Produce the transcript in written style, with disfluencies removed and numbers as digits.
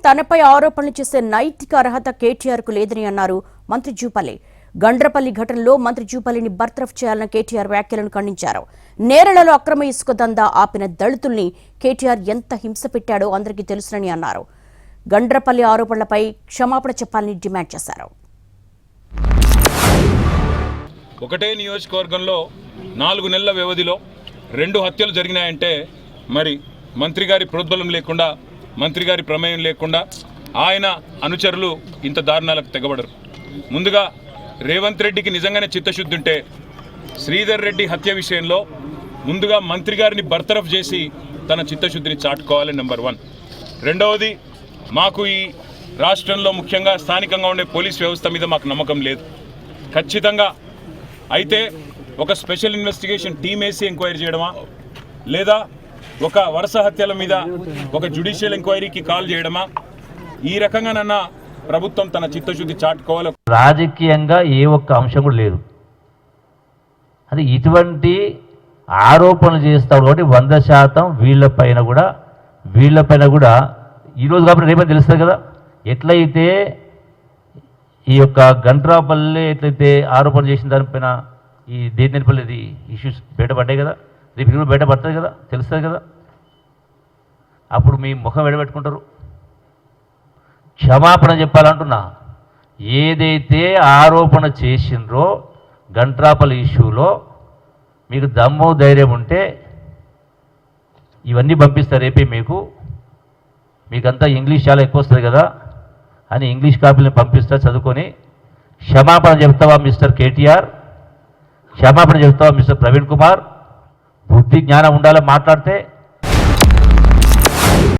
తనపై ఆరోపణలు చేసే నైతిక అర్హత కేటీఆర్కు లేదని అన్నారు మంత్రి జూపల్లి. గండ్రపల్లి ఘటనలో మంత్రి జూపల్లిని బర్తరఫ్ చేయాలన్న కేటీఆర్ వ్యాఖ్యలను ఖండించారు. నేరళలో అక్రమ ఇసుక దందా ఆపిన దళితుల్ని కేటీఆర్ ఎంత హింస పెట్టాడో అందరికీ తెలుసునని అన్నారు. గండ్రపల్లి ఆరోపణలపై క్షమాపణ చెప్పాలని డిమాండ్ చేశారు. ఒకటే నియోజకవర్గంలో 4 నెలల వ్యవధిలో 2 హత్యలు జరిగినాయంటే మరి మంత్రి గారి ప్రోద్బలం లేకుండా, మంత్రి గారి ప్రమేయం లేకుండా ఆయన అనుచరులు ఇంత దారుణాలకు తెగబడరు. ముందుగా రేవంత్ రెడ్డికి నిజంగానే చిత్తశుద్ధి ఉంటే శ్రీధర్ రెడ్డి హత్య విషయంలో ముందుగా మంత్రి గారిని బర్తరఫ్ చేసి తన చిత్తశుద్ధిని చాటుకోవాలి. నెంబర్ 1. రెండవది, మాకు ఈ రాష్ట్రంలో ముఖ్యంగా స్థానికంగా ఉండే పోలీస్ వ్యవస్థ మీద మాకు నమ్మకం లేదు. ఖచ్చితంగా అయితే ఒక స్పెషల్ ఇన్వెస్టిగేషన్ టీమ్ వేసి ఎంక్వైరీ చేయడమా, లేదా ఒక వరుస హత్యల మీద ఒక జ్యుడిషియల్ ఎంక్వైరీకి కాల్ చేయడమా, ఈ రకంగానన్నా ప్రభుత్వం తన చిత్తశుద్ధి చాటుకోవాలి. రాజకీయంగా ఏ ఒక్క అంశం కూడా లేదు. అది ఇటువంటి ఆరోపణలు చేస్తాడు కాబట్టి 100% వీళ్ళపైన కూడా ఈరోజు కాబట్టి రేపే తెలుస్తుంది కదా. ఎట్లయితే ఈ యొక్క గండ్రాపల్లి ఎట్లయితే ఆరోపణ చేసిన దానిపైన ఈ దేనిపల్లి ఇష్యూస్ బయటపడ్డాయి కదా, రేపు కూడా బయటపడుతుంది కదా, తెలుస్తుంది కదా. అప్పుడు మీ ముఖం ఎడబెట్టుకుంటారు. క్షమాపణ చెప్పాలంటున్నా. ఏదైతే ఆరోపణ చేసిండ్రో గండ్రాపల్లి ఇష్యూలో మీకు దమ్ము ధైర్యం ఉంటే ఇవన్నీ పంపిస్తారు రేపే. మీకంతా ఇంగ్లీష్ చాలా ఎక్కువ వస్తుంది కదా అని ఇంగ్లీష్ కాపీలను పంపిస్తా, చదువుకొని క్షమాపణ చెప్తావా మిస్టర్ కేటీఆర్, క్షమాపణ చెప్తావా మిస్టర్ ప్రవీణ్ కుమార్, బుద్ధి జ్ఞానం ఉండాలని మాట్లాడితే